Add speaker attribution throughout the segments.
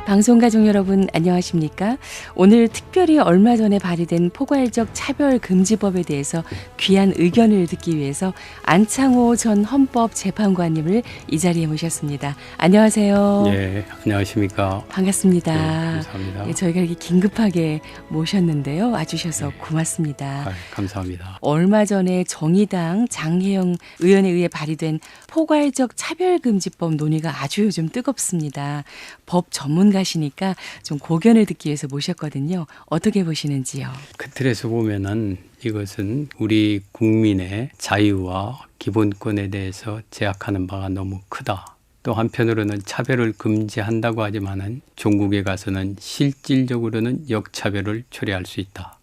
Speaker 1: 방송가족 여러분 안녕하십니까? 오늘 특별히 얼마 전에 발의된 포괄적 차별금지법에 대해서 귀한 의견을 듣기 위해서 안창호 전 헌법재판관님을 이 자리에 모셨습니다. 안녕하세요.
Speaker 2: 예, 안녕하십니까?
Speaker 1: 반갑습니다.
Speaker 2: 네, 감사합니다.
Speaker 1: 예, 저희가 이렇게 긴급하게 모셨는데요. 와주셔서 고맙습니다.
Speaker 2: 감사합니다.
Speaker 1: 얼마 전에 정의당 장혜영 의원에 의해 발의된 포괄적 차별금지법 논의가 아주 요즘 뜨겁습니다. 법 전문가시니까 좀 고견을 듣기 위해서 모셨거든요. 어떻게 보시는지요?
Speaker 2: 그 틀에서 보면은 이것은 우리 국민의 자유와 기본권에 대해서 제약하는 바가 너무 크다. 또 한편으로는 차별을 금지한다고 하지만은 종국에 가서는 실질적으로는 역차별을 초래할 수 있다.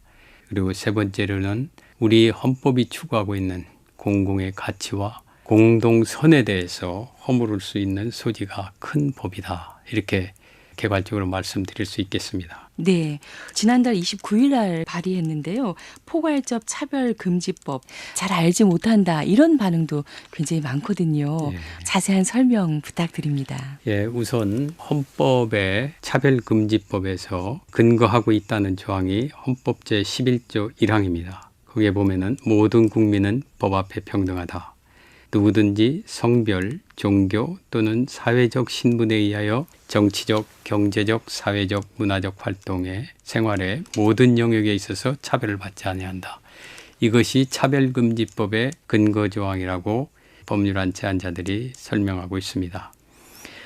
Speaker 2: 그리고 세 번째로는 우리 헌법이 추구하고 있는 공공의 가치와 공동선에 대해서 허물을 수 있는 소지가 큰 법이다. 이렇게 개괄적으로 말씀드릴 수 있겠습니다.
Speaker 1: 네, 지난달 29일 날 발의했는데요. 포괄적 차별금지법 잘 알지 못한다 이런 반응도 굉장히 많거든요.
Speaker 2: 예.
Speaker 1: 자세한 설명 부탁드립니다.
Speaker 2: 예, 우선 헌법의 차별금지법에서 근거하고 있다는 조항이 헌법 제11조 1항입니다. 거기에 보면은 모든 국민은 법 앞에 평등하다. 누구든지 성별, 종교 또는 사회적 신분에 의하여 정치적, 경제적, 사회적, 문화적 활동에 생활의 모든 영역에 있어서 차별을 받지 아니한다. 이것이 차별금지법의 근거조항이라고 법률안 제안자들이 설명하고 있습니다.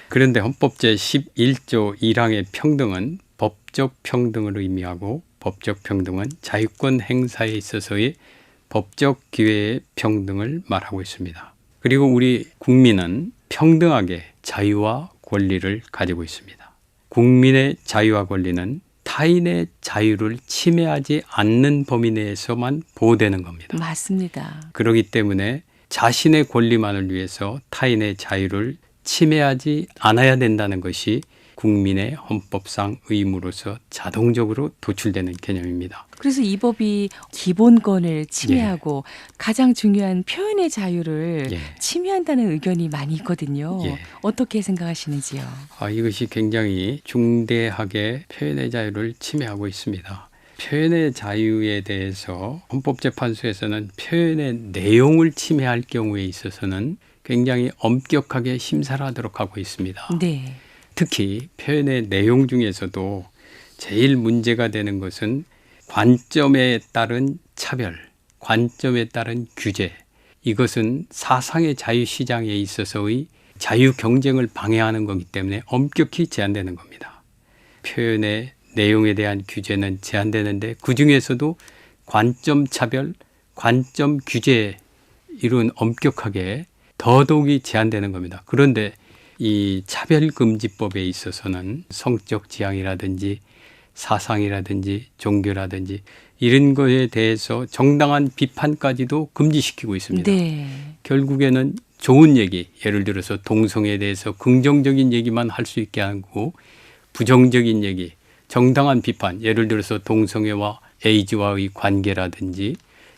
Speaker 2: 그런데 헌법 제11조 1항의 평등은 법적 평등을 의미하고 법적 평등은 자유권 행사에 있어서의 법적 기회의 평등을 말하고 있습니다. 그리고 우리 국민은 평등하게 자유와 권리를 가지고 있습니다. 국민의 자유와 권리는 타인의 자유를 침해하지 않는 범위 내에서만 보호되는 겁니다.
Speaker 1: 맞습니다.
Speaker 2: 그렇기 때문에 자신의 권리만을 위해서 타인의 자유를 침해하지 않아야 된다는 것이 국민의 헌법상 의무로서 자동적으로 도출되는 개념입니다.
Speaker 1: 그래서 이 법이 기본권을 침해하고 가장 중요한 표현의 자유를 침해한다는 의견이 많이 있거든요. 어떻게 생각하시는지요?
Speaker 2: 이것이 굉장히 중대하게 표현의 자유를 침해하고 있습니다. 표현의 자유에 대해서 헌법재판소에서는 표현의 내용을 침해할 경우에 있어서는 굉장히 엄격하게 심사를 하도록 하고 있습니다.
Speaker 1: 네.
Speaker 2: 특히 표현의 내용 중에서도 제일 문제가 되는 것은 관점에 따른 차별, 관점에 따른 규제. 이것은 사상의 자유시장에 있어서의 자유 경쟁을 방해하는 거기 때문에 엄격히 제한되는 겁니다. 표현의 내용에 대한 규제는 제한되는데 그중에서도 관점 차별, 관점 규제에 이런 엄격하게 더더욱이 제한되는 겁니다. 그런데 이 차별금지법에 있어서는 성적 지향이라든지 사상이라든지 종교라든지 이런 거에 대해서 정당한 비판까지도 금지시키고 있습니다.
Speaker 1: 네.
Speaker 2: 결국에는 좋은 얘기, 예를 들어서 동성애에 대해서 긍정적인 얘기만 할 수 있게 하고 부정적인 얘기, 정당한 비판, 예를 들어서 동성애와 에이즈와의 관계라든지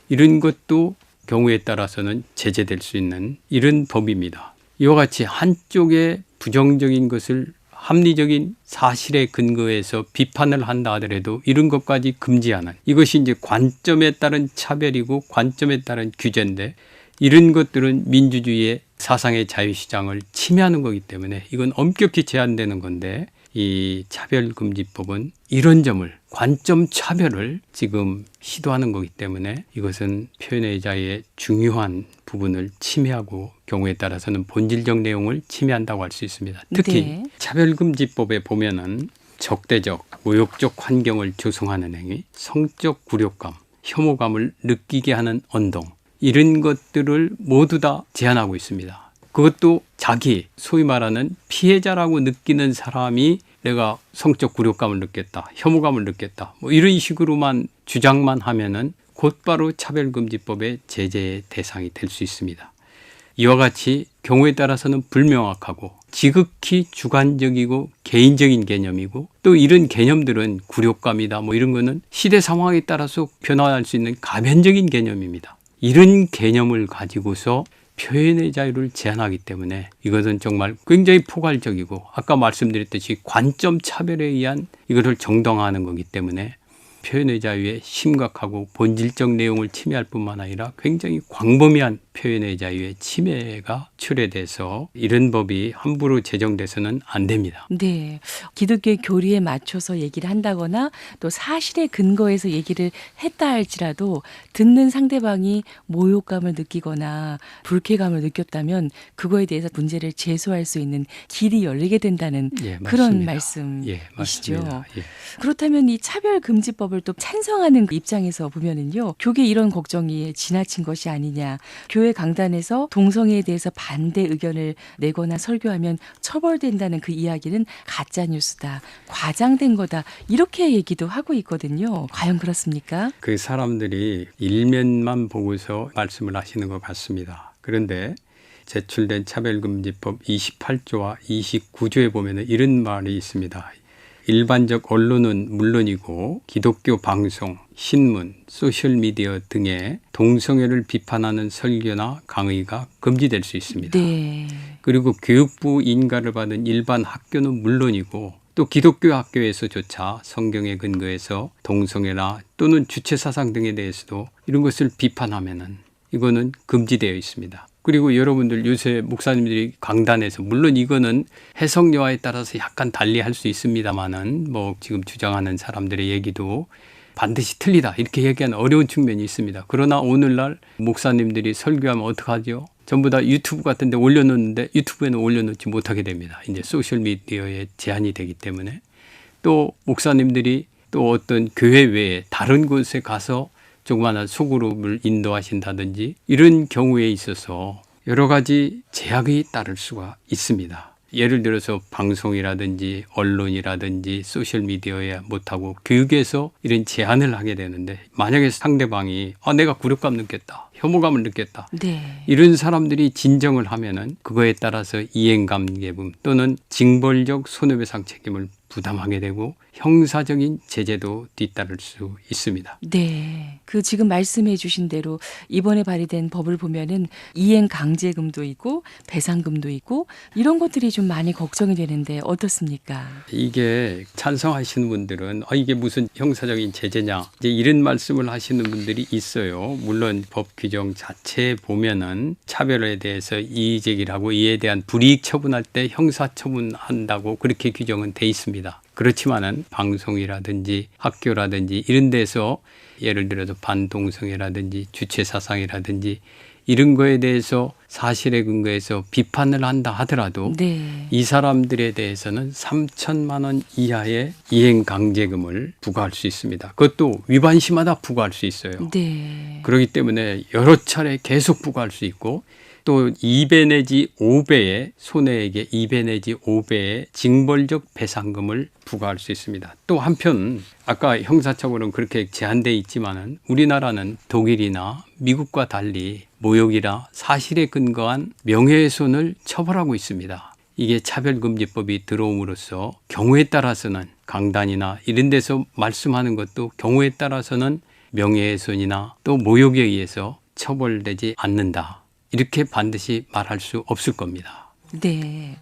Speaker 2: 이런 것도 경우에 따라서는 제재될 수 있는 이런 법입니다. 이와 같이 한쪽의 부정적인 것을 합리적인 사실에 근거해서 비판을 한다 하더라도 이런 것까지 금지하는 이것이 이제 관점에 따른 차별이고 관점에 따른 규제인데 이런 것들은 민주주의의 사상의 자유시장을 침해하는 거기 때문에 이건 엄격히 제한되는 건데 이 차별금지법은 이런 점을 관점 차별을 지금 시도하는 거기 때문에 이것은 표현의 자유의 중요한 부분을 침해하고 경우에 따라서는 본질적 내용을 침해한다고 할 수 있습니다. 특히 차별금지법에 보면은 적대적, 모욕적 환경을 조성하는 행위, 성적 굴욕감, 혐오감을 느끼게 하는 언동 이런 것들을 모두 다 제한하고 있습니다. 그것도 자기 소위 말하는 피해자라고 느끼는 사람이 내가 성적 굴욕감을 느꼈다, 혐오감을 느꼈다 뭐 이런 식으로만 주장만 하면은 곧바로 차별금지법의 제재의 대상이 될 수 있습니다. 이와 같이 경우에 따라서는 불명확하고 지극히 주관적이고 개인적인 개념이고 또 이런 개념들은 굴욕감이다 뭐 이런 거는 시대 상황에 따라서 변화할 수 있는 가변적인 개념입니다. 이런 개념을 가지고서 표현의 자유를 제한하기 때문에 이것은 정말 굉장히 포괄적이고 아까 말씀드렸듯이 관점 차별에 의한 이것을 정당화하는 거기 때문에 표현의 자유의 심각하고 본질적 내용을 침해할 뿐만 아니라 굉장히 광범위한 표현의 자유의 침해가 초래돼서 이런 법이 함부로 제정돼서는 안 됩니다.
Speaker 1: 네. 기독교의 교리에 맞춰서 얘기를 한다거나 또 사실에 근거해서 얘기를 했다 할지라도 듣는 상대방이 모욕감을 느끼거나 불쾌감을 느꼈다면 그거에 대해서 문제를 제소할 수 있는 길이 열리게 된다는
Speaker 2: 예,
Speaker 1: 그런
Speaker 2: 맞습니다.
Speaker 1: 말씀이시죠.
Speaker 2: 예, 맞습니다. 예.
Speaker 1: 그렇다면 이 차별금지법을 또 찬성하는 입장에서 보면은요, 교계 이런 걱정이 지나친 것이 아니냐, 교회 강단에서 동성애에 대해서 반대 의견을 내거나 설교하면 처벌된다는 그 이야기는 가짜 뉴스다, 과장된 거다, 이렇게 얘기도 하고 있거든요. 과연 그렇습니까?
Speaker 2: 그 사람들이 일면만 보고서 말씀을 하시는 것 같습니다. 그런데 제출된 차별금지법 28조와 29조에 보면 이런 말이 있습니다. 일반적 언론은 물론이고 기독교 방송, 신문, 소셜미디어 등의 동성애를 비판하는 설교나 강의가 금지될 수 있습니다.
Speaker 1: 네.
Speaker 2: 그리고 교육부 인가를 받은 일반 학교는 물론이고 또 기독교 학교에서조차 성경에 근거해서 동성애나 또는 주체사상 등에 대해서도 이런 것을 비판하면은 이거는 금지되어 있습니다. 그리고 여러분들 요새 목사님들이 강단에서 물론 이거는 해석 여하에 따라서 약간 달리 할 수 있습니다만은 뭐 지금 주장하는 사람들의 얘기도 반드시 틀리다 이렇게 얘기하는 어려운 측면이 있습니다. 그러나 오늘날 목사님들이 설교하면 어떡하죠? 전부 다 유튜브 같은 데 올려놓는데 유튜브에는 올려놓지 못하게 됩니다. 이제 소셜미디어에 제한이 되기 때문에 또 목사님들이 또 어떤 교회 외에 다른 곳에 가서 조그마한 소그룹을 인도하신다든지 이런 경우에 있어서 여러 가지 제약이 따를 수가 있습니다. 예를 들어서 방송이라든지 언론이라든지 소셜미디어에 못하고 교육에서 이런 제한을 하게 되는데 만약에 상대방이 내가 굴욕감 느꼈다, 혐오감을 느꼈다.
Speaker 1: 네.
Speaker 2: 이런 사람들이 진정을 하면은 그거에 따라서 이행관계분 또는 징벌적 손해배상 책임을 부담하게 되고 형사적인 제재도 뒤따를 수 있습니다.
Speaker 1: 네. 그 지금 말씀해 주신 대로 이번에 발의된 법을 보면은 이행 강제금도 있고 배상금도 있고 이런 것들이 좀 많이 걱정이 되는데 어떻습니까?
Speaker 2: 이게 찬성하시는 분들은 이게 무슨 형사적인 제재냐 이제 이런 말씀을 하시는 분들이 있어요. 물론 법 규정 자체에 보면은 차별에 대해서 이의 제기를 하고 이에 대한 불이익 처분할 때 형사 처분한다고 그렇게 규정은 돼 있습니다. 그렇지만은 방송이라든지 학교라든지 이런 데서 예를 들어서 반동성애라든지 주체사상이라든지 이런 거에 대해서 사실에 근거해서 비판을 한다 하더라도
Speaker 1: 네.
Speaker 2: 이 사람들에 대해서는 3천만 원 이하의 이행강제금을 부과할 수 있습니다. 그것도 위반 시마다 부과할 수 있어요.
Speaker 1: 네.
Speaker 2: 그렇기 때문에 여러 차례 계속 부과할 수 있고 또 2배 내지 5배의 손해액의 2배 내지 5배의 징벌적 배상금을 부과할 수 있습니다. 또 한편 아까 형사처벌은 그렇게 제한되어 있지만은 우리나라는 독일이나 미국과 달리 모욕이나 사실에 근거한 명예훼손을 처벌하고 있습니다. 이게 차별금지법이 들어옴으로써 경우에 따라서는 강단이나 이런 데서 말씀하는 것도 경우에 따라서는 명예훼손이나 또 모욕에 의해서 처벌되지 않는다. 이렇게 반드시 말할 수 없을 겁니다.
Speaker 1: 네.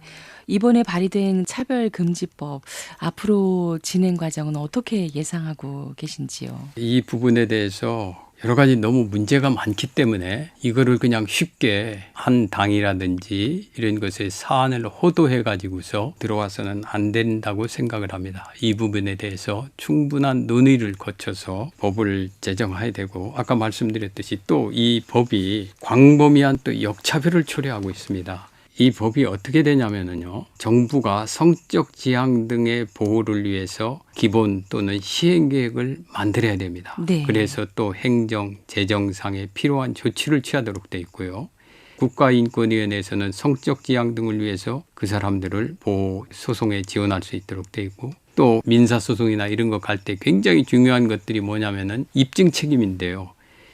Speaker 1: 이번에 발의된 차별금지법 앞으로 진행 과정은 어떻게 예상하고 계신지요?
Speaker 2: 이 부분에 대해서 여러 가지 너무 문제가 많기 때문에 이거를 그냥 쉽게 한 당이라든지 이런 것에 사안을 호도해 가지고서 들어와서는 안 된다고 생각을 합니다. 이 부분에 대해서 충분한 논의를 거쳐서 법을 제정해야 되고 아까 말씀드렸듯이 또 이 법이 광범위한 또 역차별을 초래하고 있습니다. 이 법이 어떻게 되냐면요. 정부가 성적 지향 등의 보호를 위해서 기본 또는 시행 계획을 만들어야 됩니다.
Speaker 1: 네.
Speaker 2: 그래서 또 행정, 재정상에 필요한 조치를 취하도록 돼 있고요. 국가인권위원회에서는 성적 지향 등을 위해서 그 사람들을 보호 소송에 지원할 수 있도록 돼 있고 또 민사소송이나 이런 거 갈 때 굉장히 중요한 것들이 뭐냐면은 입증 책임인데요.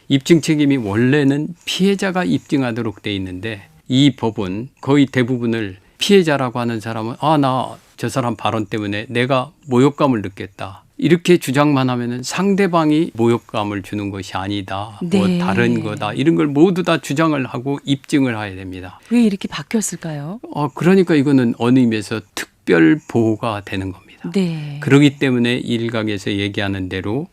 Speaker 2: 입증 책임이 원래는 피해자가 입증하도록 돼 있는데 이 법은 거의 대부분을 피해자라고 하는 사람은 나 저 사람 발언 때문에 내가 모욕감을 느꼈다. 이렇게 주장만 하면은 상대방이 모욕감을 주는 것이 아니다. 뭐
Speaker 1: 네.
Speaker 2: 다른 거다. 이런 걸 모두 다 주장을 하고 입증을 해야 됩니다.
Speaker 1: 왜 이렇게 바뀌었을까요?
Speaker 2: 그러니까 이거는 어느 의미에서 특별 보호가 되는 겁니다.
Speaker 1: 네.
Speaker 2: 그렇기 때문에 일각에서 얘기하는 대로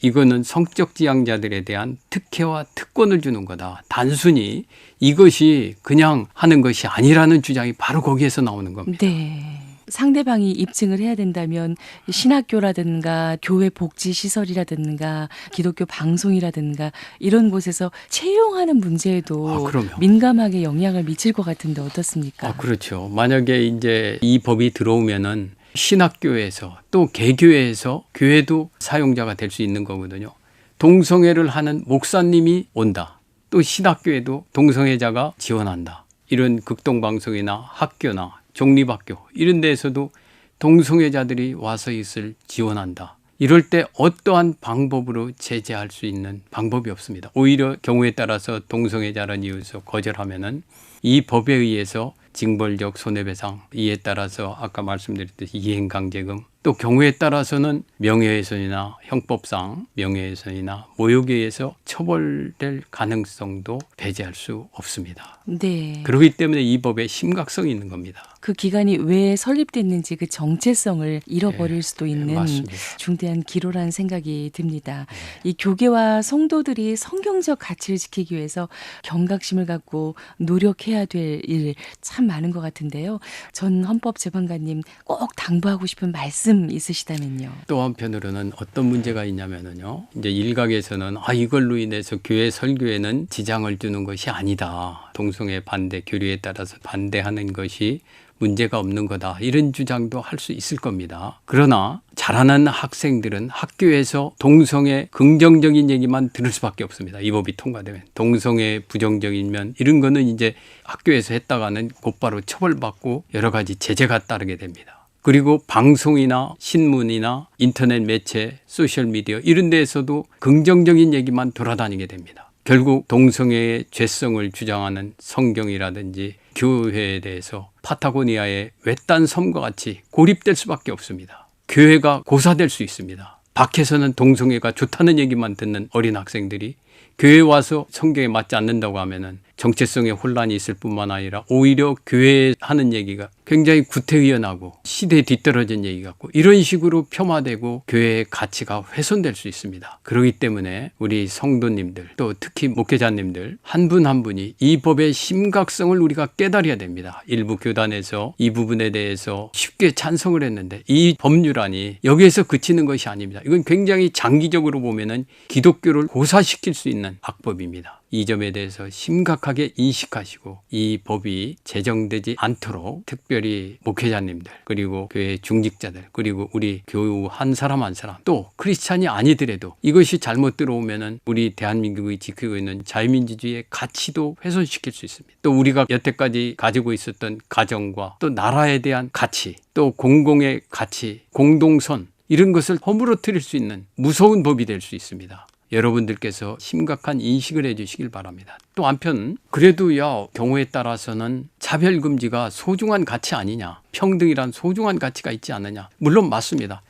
Speaker 2: 이거는 성적 지향자들에 대한 특혜와 특권을 주는 거다. 단순히 이것이 그냥 하는 것이 아니라는 주장이 바로 거기에서 나오는 겁니다.
Speaker 1: 네. 상대방이 입증을 해야 된다면 신학교라든가 교회 복지시설이라든가 기독교 방송이라든가 이런 곳에서 채용하는 문제에도
Speaker 2: 그럼요.
Speaker 1: 민감하게 영향을 미칠 것 같은데 어떻습니까?
Speaker 2: 그렇죠. 만약에 이제 이 법이 들어오면은 신학교에서 또 개교회에서 교회도 사용자가 될 수 있는 거거든요. 동성애를 하는 목사님이 온다. 또 신학교에도 동성애자가 지원한다. 이런 극동방송이나 학교나 종립학교 이런 데에서도 동성애자들이 와서 있을 지원한다. 이럴 때 어떠한 방법으로 제재할 수 있는 방법이 없습니다. 오히려 경우에 따라서 동성애자라는 이유에서 거절하면은 이 법에 의해서 징벌적 손해배상, 이에 따라서 아까 말씀드렸듯이 이행강제금, 또 경우에 따라서는 명예훼손이나 형법상 명예훼손이나 모욕에 의해서 처벌될 가능성도 배제할 수 없습니다.
Speaker 1: 네.
Speaker 2: 그렇기 때문에 이 법에 심각성이 있는 겁니다.
Speaker 1: 그 기간이 왜 설립됐는지 그 정체성을 잃어버릴 수도 있는
Speaker 2: 맞습니다.
Speaker 1: 중대한 기로라는 생각이 듭니다. 이 교계와 성도들이 성경적 가치를 지키기 위해서 경각심을 갖고 노력해야 될 일 참 많은 것 같은데요. 전 헌법재판관님 꼭 당부하고 싶은 말씀 있으시다면요.
Speaker 2: 또 한편으로는 어떤 문제가 있냐면요. 이제 일각에서는 이걸로 인해서 교회 설교에는 지장을 주는 것이 아니다. 동성애 반대, 교류에 따라서 반대하는 것이 문제가 없는 거다. 이런 주장도 할 수 있을 겁니다. 그러나 자라는 학생들은 학교에서 동성애 긍정적인 얘기만 들을 수밖에 없습니다. 이 법이 통과되면. 동성애 부정적인 면 이런 거는 이제 학교에서 했다가는 곧바로 처벌받고 여러 가지 제재가 따르게 됩니다. 그리고 방송이나 신문이나 인터넷 매체, 소셜미디어 이런 데에서도 긍정적인 얘기만 돌아다니게 됩니다. 결국 동성애의 죄성을 주장하는 성경이라든지 교회에 대해서 파타고니아의 외딴 섬과 같이 고립될 수밖에 없습니다. 교회가 고사될 수 있습니다. 밖에서는 동성애가 좋다는 얘기만 듣는 어린 학생들이 교회에 와서 성경에 맞지 않는다고 하면은 정체성의 혼란이 있을 뿐만 아니라 오히려 교회에 하는 얘기가 굉장히 구태의연하고 시대에 뒤떨어진 얘기 같고 이런 식으로 폄하되고 교회의 가치가 훼손될 수 있습니다. 그렇기 때문에 우리 성도님들 또 특히 목회자님들 한 분 한 분이 이 법의 심각성을 우리가 깨달아야 됩니다. 일부 교단에서 이 부분에 대해서 쉽게 찬성을 했는데 이 법률안이 여기에서 그치는 것이 아닙니다. 이건 굉장히 장기적으로 보면은 기독교를 고사시킬 수 있는 악법입니다. 이 점에 대해서 심각하게 인식하시고 이 법이 제정되지 않도록 특별히 목회자님들 그리고 교회 중직자들 그리고 우리 교우 한 사람 한 사람 또 크리스찬이 아니더라도 이것이 잘못 들어오면은 우리 대한민국이 지키고 있는 자유민주주의의 가치도 훼손시킬 수 있습니다. 또 우리가 여태까지 가지고 있었던 가정과 또 나라에 대한 가치 또 공공의 가치 공동선 이런 것을 허물어뜨릴 수 있는 무서운 법이 될 수 있습니다. 여러분들께서 심각한 인식을 해 주시길 바랍니다. 또 한편 그래도 경우에 따라서는 차별금지가 소중한 가치 아니냐. 평등이란 소중한 가치가 있지 않느냐. 물론 맞습니다.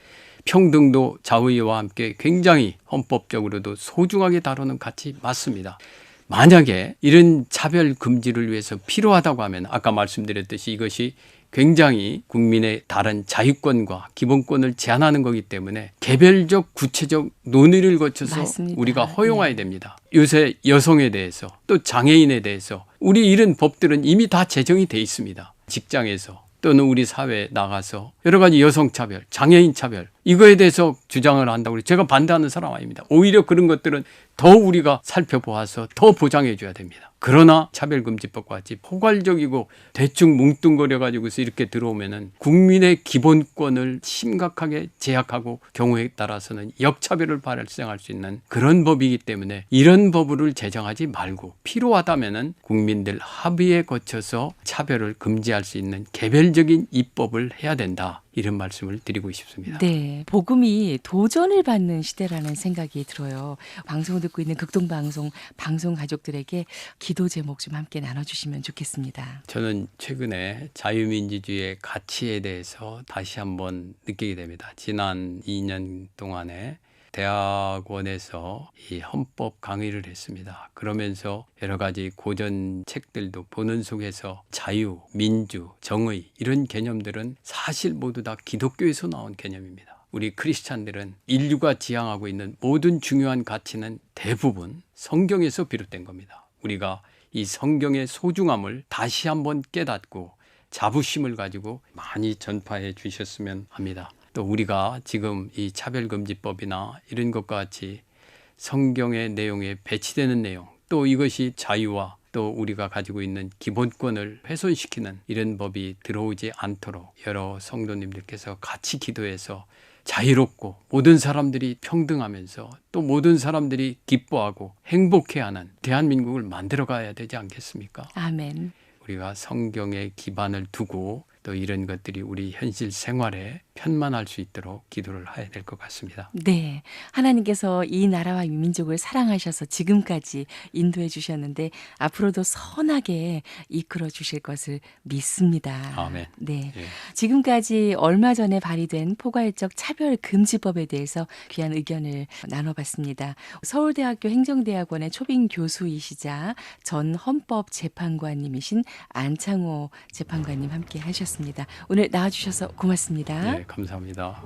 Speaker 2: 평등도 자유와 함께 굉장히 헌법적으로도 소중하게 다루는 가치 맞습니다. 만약에 이런 차별금지를 위해서 필요하다고 하면 아까 말씀드렸듯이 이것이 굉장히 국민의 다른 자유권과 기본권을 제한하는 거기 때문에 개별적 구체적 논의를 거쳐서
Speaker 1: 맞습니다.
Speaker 2: 우리가 허용해야 됩니다. 요새 여성에 대해서 또 장애인에 대해서 우리 이런 법들은 이미 다 제정이 돼 있습니다. 직장에서 또는 우리 사회에 나가서 여러 가지 여성차별, 장애인 차별 이거에 대해서 주장을 한다고 제가 반대하는 사람 아닙니다. 오히려 그런 것들은 더 우리가 살펴보아서 더 보장해 줘야 됩니다. 그러나 차별금지법과 같이 포괄적이고 대충 뭉뚱거려가지고서 이렇게 들어오면은 국민의 기본권을 심각하게 제약하고 경우에 따라서는 역차별을 발생할 수 있는 그런 법이기 때문에 이런 법을 제정하지 말고 필요하다면은 국민들 합의에 거쳐서 차별을 금지할 수 있는 개별적인 입법을 해야 된다. 이런 말씀을 드리고 싶습니다.
Speaker 1: 네, 복음이 도전을 받는 시대라는 생각이 들어요. 방송을 듣고 있는 극동방송 방송 가족들에게 기도 제목 좀 함께 나눠주시면 좋겠습니다.
Speaker 2: 저는 최근에 자유민주주의의 가치에 대해서 다시 한번 느끼게 됩니다. 지난 2년 동안에 대학원에서 이 헌법 강의를 했습니다. 그러면서 여러 가지 고전 책들도 보는 속에서 자유, 민주, 정의 이런 개념들은 사실 모두 다 기독교에서 나온 개념입니다. 우리 크리스찬들은 인류가 지향하고 있는 모든 중요한 가치는 대부분 성경에서 비롯된 겁니다. 우리가 이 성경의 소중함을 다시 한번 깨닫고 자부심을 가지고 많이 전파해 주셨으면 합니다. 또 우리가 지금 이 차별금지법이나 이런 것과 같이 성경의 내용에 배치되는 내용, 또 이것이 자유와 또 우리가 가지고 있는 기본권을 훼손시키는 이런 법이 들어오지 않도록 여러 성도님들께서 같이 기도해서 자유롭고 모든 사람들이 평등하면서 또 모든 사람들이 기뻐하고 행복해하는 대한민국을 만들어 가야 되지 않겠습니까?
Speaker 1: 아멘.
Speaker 2: 우리가 성경에 기반을 두고 또 이런 것들이 우리 현실 생활에 편만할 수 있도록 기도를 해야 될 것 같습니다.
Speaker 1: 네, 하나님께서 이 나라와 이 민족을 사랑하셔서 지금까지 인도해 주셨는데 앞으로도 선하게 이끌어 주실 것을 믿습니다.
Speaker 2: 아멘.
Speaker 1: 네,
Speaker 2: 예.
Speaker 1: 지금까지 얼마 전에 발의된 포괄적 차별금지법에 대해서 귀한 의견을 나눠봤습니다. 서울대학교 행정대학원의 초빙 교수이시자 전 헌법재판관님이신 안창호 재판관님 함께 하셨습니다. 오늘 나와주셔서 고맙습니다.
Speaker 2: 네, 감사합니다.